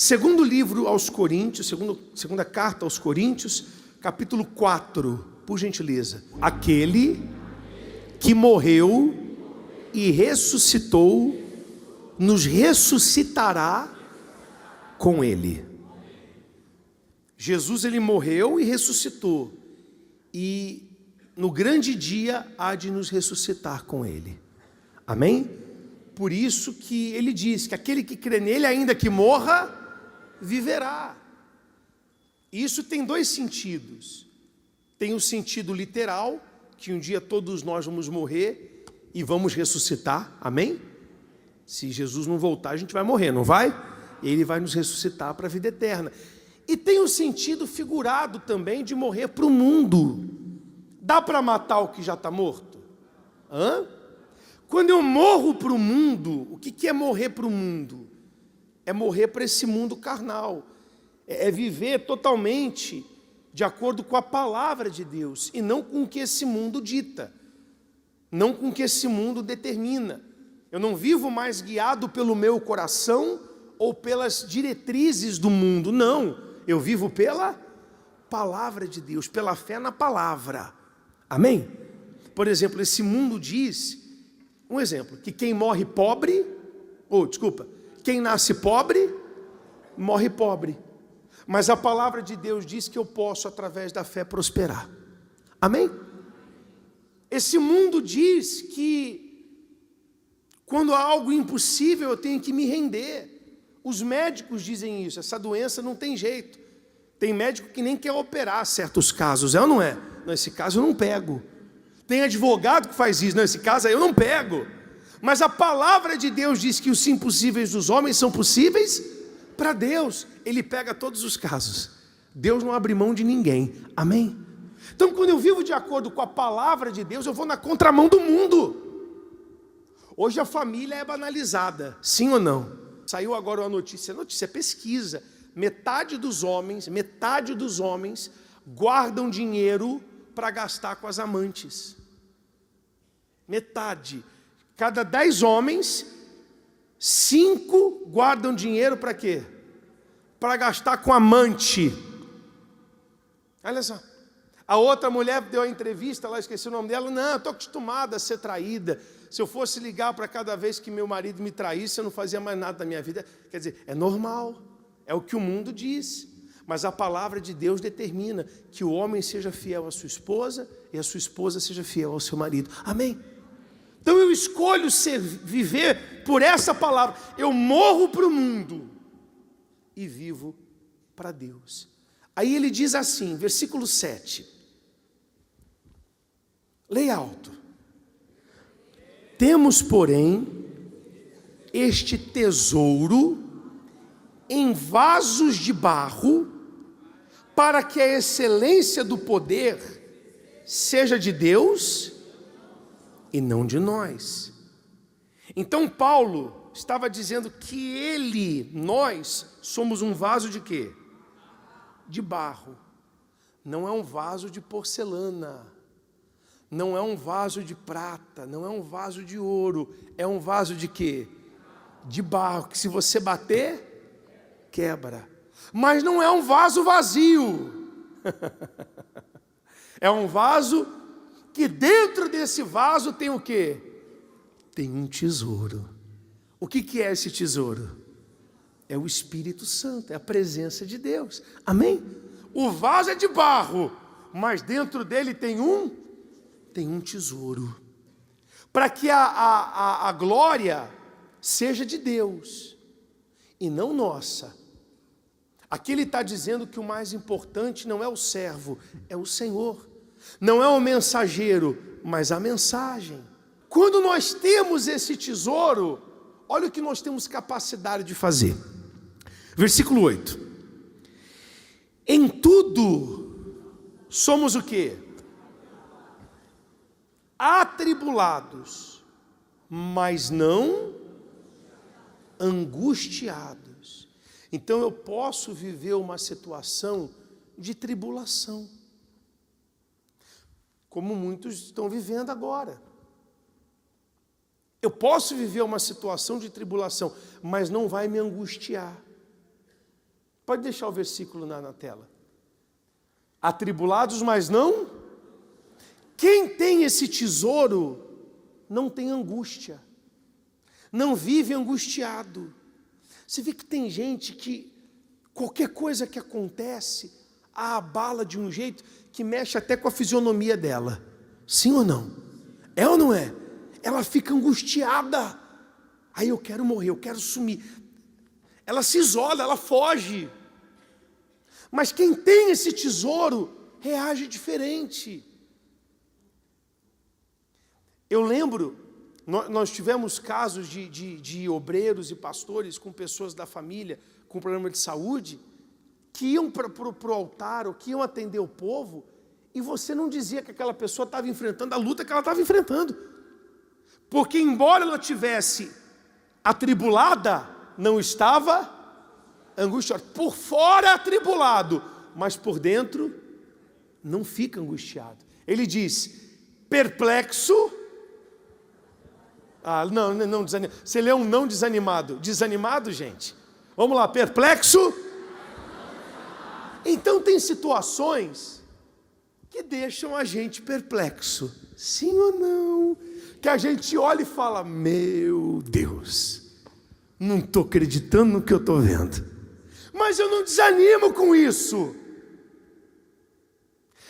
Segundo livro aos Coríntios, segunda carta aos Coríntios, capítulo 4, por gentileza. Aquele que morreu e ressuscitou, nos ressuscitará com ele. Jesus, ele morreu e ressuscitou, e no grande dia há de nos ressuscitar com ele. Amém? Por isso que ele diz que aquele que crê nele, ainda que morra, viverá. Isso tem dois sentidos. Tem o sentido literal, que um dia todos nós vamos morrer e vamos ressuscitar. Amém? Se Jesus não voltar, a gente vai morrer, não vai? Ele vai nos ressuscitar para a vida eterna. E tem o sentido figurado também de morrer para o mundo. Dá para matar o que já está morto? Quando eu morro para o mundo, o que é morrer para o mundo? É morrer para esse mundo carnal. É viver totalmente de acordo com a palavra de Deus, e não com o que esse mundo dita, não com o que esse mundo determina. Eu não vivo mais guiado pelo meu coração ou pelas diretrizes do mundo, não. Eu vivo pela palavra de Deus, pela fé na palavra. Amém? Por exemplo, esse mundo diz, um exemplo, que quem morre pobre, quem nasce pobre, morre pobre. Mas a palavra de Deus diz que eu posso, através da fé, prosperar. Amém? Esse mundo diz que quando há algo impossível, eu tenho que me render. Os médicos dizem isso, essa doença não tem jeito. Tem médico que nem quer operar certos casos, é ou não é? Não, esse caso eu não pego. Tem advogado que faz isso, não, esse caso aí eu não pego. Mas a palavra de Deus diz que os impossíveis dos homens são possíveis para Deus. Ele pega todos os casos. Deus não abre mão de ninguém. Amém? Então, quando eu vivo de acordo com a palavra de Deus, eu vou na contramão do mundo. Hoje a família é banalizada, sim ou não? Saiu agora uma notícia, pesquisa. Metade dos homens guardam dinheiro para gastar com as amantes. Metade. Cada 10 homens, 5 guardam dinheiro para quê? Para gastar com amante. Olha só. A outra mulher deu a entrevista, lá esqueci o nome dela. Não, eu estou acostumada a ser traída. Se eu fosse ligar para cada vez que meu marido me traísse, eu não fazia mais nada da minha vida. Quer dizer, é normal. É o que o mundo diz. Mas a palavra de Deus determina que o homem seja fiel à sua esposa e a sua esposa seja fiel ao seu marido. Amém? Então eu escolho viver por essa palavra. Eu morro para o mundo e vivo para Deus. Aí ele diz assim, versículo 7. Leia alto. Temos, porém, este tesouro em vasos de barro, para que a excelência do poder seja de Deus e não de nós. Então Paulo estava dizendo que nós somos um vaso de quê? De barro. Não é um vaso de porcelana, não é um vaso de prata, não é um vaso de ouro, é um vaso de quê? De barro, que se você bater, quebra. Mas não é um vaso vazio. É um vaso que dentro desse vaso tem o quê? Tem um tesouro. O que é esse tesouro? É o Espírito Santo, é a presença de Deus. Amém? O vaso é de barro, mas dentro dele tem um tesouro. Para que a glória seja de Deus e não nossa. Aqui ele está dizendo que o mais importante não é o servo, é o Senhor. Não é o mensageiro, mas a mensagem. Quando nós temos esse tesouro, olha o que nós temos capacidade de fazer. Versículo 8. Em tudo somos o quê? Atribulados, mas não angustiados. Então eu posso viver uma situação de tribulação, como muitos estão vivendo agora. Eu posso viver uma situação de tribulação, mas não vai me angustiar. Pode deixar o versículo na tela. Atribulados, mas não. Quem tem esse tesouro não tem angústia, não vive angustiado. Você vê que tem gente que qualquer coisa que acontece a abala de um jeito que mexe até com a fisionomia dela. Sim ou não? É ou não é? Ela fica angustiada. Aí eu quero morrer, eu quero sumir. Ela se isola, ela foge. Mas quem tem esse tesouro reage diferente. Eu lembro, nós tivemos casos de obreiros e pastores com pessoas da família com problema de saúde, que iam para o altar, ou que iam atender o povo, e você não dizia que aquela pessoa estava enfrentando a luta que ela estava enfrentando. Porque embora ela tivesse atribulada, não estava angustiado. Por fora atribulado, mas por dentro não fica angustiado. Ele diz, perplexo. Não desanimado. Você lê um não desanimado. Desanimado, gente? Vamos lá, perplexo. Então tem situações que deixam a gente perplexo. Sim ou não? Que a gente olha e fala, meu Deus, não estou acreditando no que eu estou vendo. Mas eu não desanimo com isso.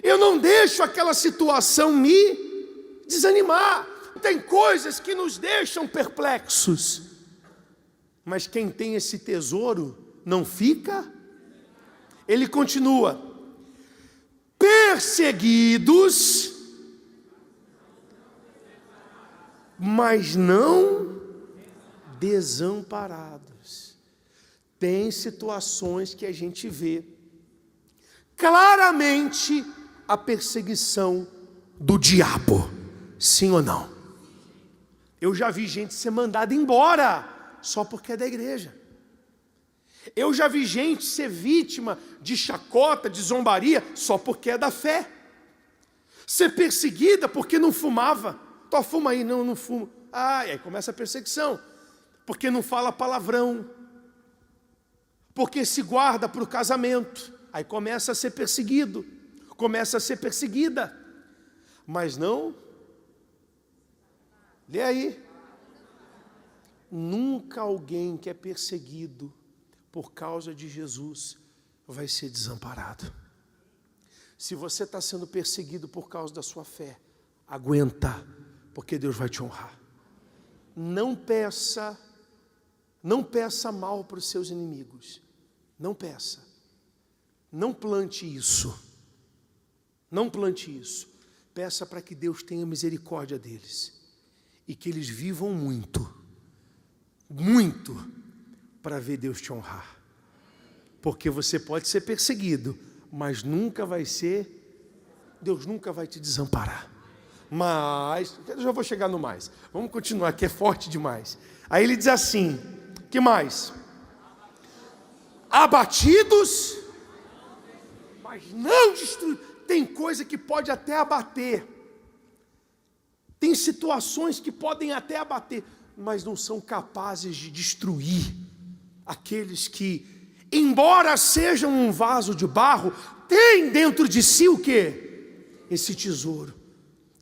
Eu não deixo aquela situação me desanimar. Tem coisas que nos deixam perplexos. Mas quem tem esse tesouro não fica. Ele continua. Perseguidos, mas não desamparados. Tem situações que a gente vê claramente a perseguição do diabo. Sim ou não? Eu já vi gente ser mandada embora só porque é da igreja. Eu já vi gente ser vítima de chacota, de zombaria, só porque é da fé. Ser perseguida porque não fumava. Tó, fuma aí, não fumo. E aí começa a perseguição. Porque não fala palavrão. Porque se guarda para o casamento. Aí começa a ser perseguido. Começa a ser perseguida. Mas não. Lê aí. Nunca alguém que é perseguido por causa de Jesus vai ser desamparado. Se você está sendo perseguido por causa da sua fé, aguenta, porque Deus vai te honrar. Não peça mal para os seus inimigos. Não peça. Não plante isso. Não plante isso. Peça para que Deus tenha misericórdia deles e que eles vivam muito, para ver Deus te honrar. Porque você pode ser perseguido, mas Deus nunca vai te desamparar. Mas, eu já vou chegar no mais. Vamos continuar, que é forte demais. Aí ele diz assim, que mais? Abatidos, mas não destruídos. Tem coisa que pode até abater. Tem situações que podem até abater, mas não são capazes de destruir aqueles que, embora sejam um vaso de barro, têm dentro de si o quê? Esse tesouro.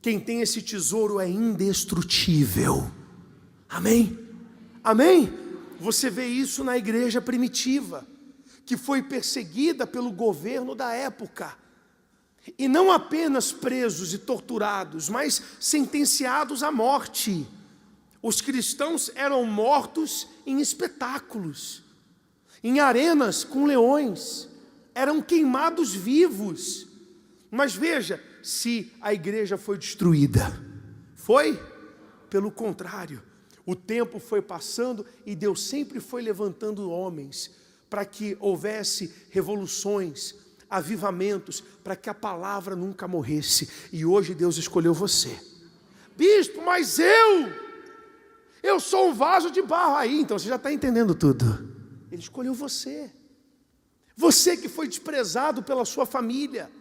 Quem tem esse tesouro é indestrutível. Amém? Amém? Você vê isso na igreja primitiva, que foi perseguida pelo governo da época. E não apenas presos e torturados, mas sentenciados à morte. Os cristãos eram mortos em espetáculos, em arenas com leões, eram queimados vivos. Mas veja, se a igreja foi destruída, foi? Pelo contrário, o tempo foi passando e Deus sempre foi levantando homens para que houvesse revoluções, avivamentos, para que a palavra nunca morresse. E hoje Deus escolheu você. Bispo, mas eu sou um vaso de barro. Aí, então você já está entendendo tudo. Ele escolheu você. Você que foi desprezado pela sua família.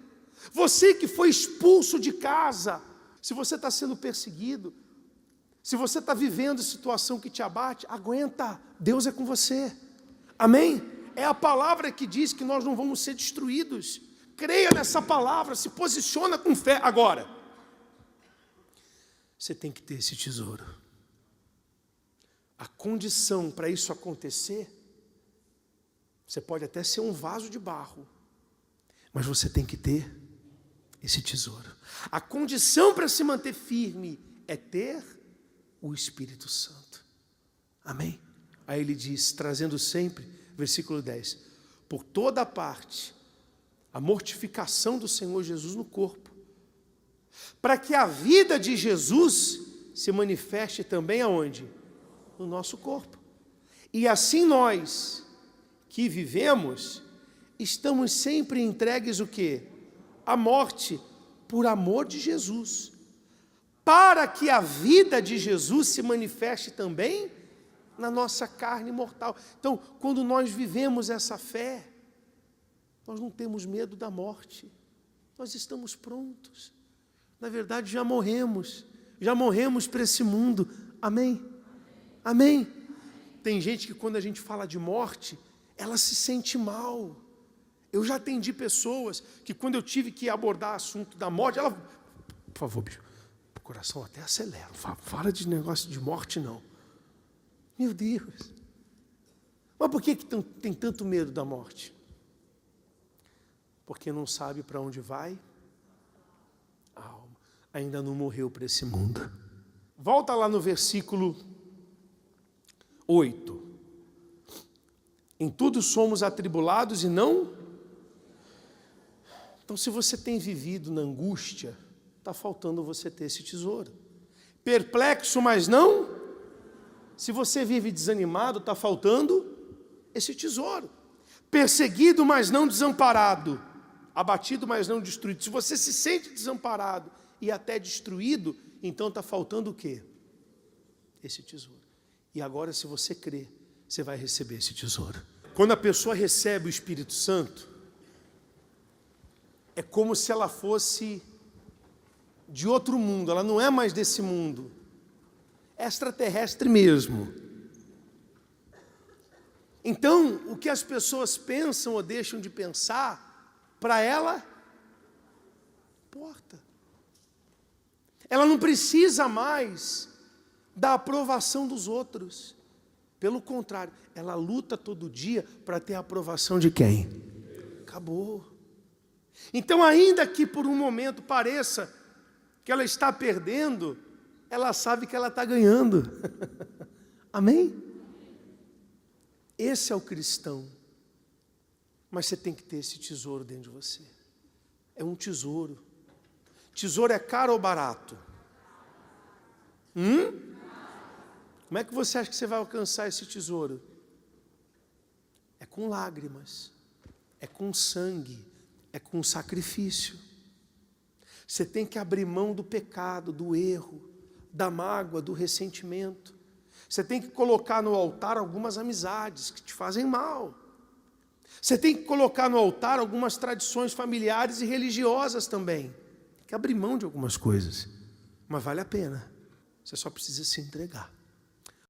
Você que foi expulso de casa. Se você está sendo perseguido, se você está vivendo situação que te abate, aguenta. Deus é com você. Amém? É a palavra que diz que nós não vamos ser destruídos. Creia nessa palavra, se posiciona com fé. Agora, você tem que ter esse tesouro. A condição para isso acontecer, você pode até ser um vaso de barro, mas você tem que ter esse tesouro. A condição para se manter firme é ter o Espírito Santo. Amém? Aí ele diz, trazendo sempre, versículo 10, por toda parte, a mortificação do Senhor Jesus no corpo, para que a vida de Jesus se manifeste também aonde? No nosso corpo. E assim nós, que vivemos, estamos sempre entregues o quê? A morte, por amor de Jesus, para que a vida de Jesus se manifeste também na nossa carne mortal. Então, quando nós vivemos essa fé, nós não temos medo da morte, nós estamos prontos. Na verdade, já morremos para esse mundo. Amém? Amém? Tem gente que quando a gente fala de morte, ela se sente mal. Eu já atendi pessoas que quando eu tive que abordar assunto da morte, ela, por favor, bicho, o coração até acelera, fala de negócio de morte não. Meu Deus. Mas por que tem tanto medo da morte? Porque não sabe para onde vai a alma. Ainda não morreu para esse mundo. Volta lá no versículo 8. Em tudo somos atribulados e não... Então, se você tem vivido na angústia, está faltando você ter esse tesouro. Perplexo, mas não... Se você vive desanimado, está faltando esse tesouro. Perseguido, mas não desamparado. Abatido, mas não destruído. Se você se sente desamparado e até destruído, então está faltando o quê? Esse tesouro. E agora, se você crê, você vai receber esse tesouro. Quando a pessoa recebe o Espírito Santo, é como se ela fosse de outro mundo, ela não é mais desse mundo. É extraterrestre mesmo. Então, o que as pessoas pensam ou deixam de pensar, para ela, importa. Ela não precisa mais da aprovação dos outros. Pelo contrário, ela luta todo dia para ter a aprovação de quem? Acabou. Então, ainda que por um momento pareça que ela está perdendo, ela sabe que ela está ganhando. Amém? Esse é o cristão. Mas você tem que ter esse tesouro dentro de você. É um tesouro. Tesouro é caro ou barato? Como é que você acha que você vai alcançar esse tesouro? É com lágrimas, é com sangue, é com sacrifício. Você tem que abrir mão do pecado, do erro, da mágoa, do ressentimento. Você tem que colocar no altar algumas amizades que te fazem mal. Você tem que colocar no altar algumas tradições familiares e religiosas também. Tem que abrir mão de algumas coisas, mas vale a pena. Você só precisa se entregar.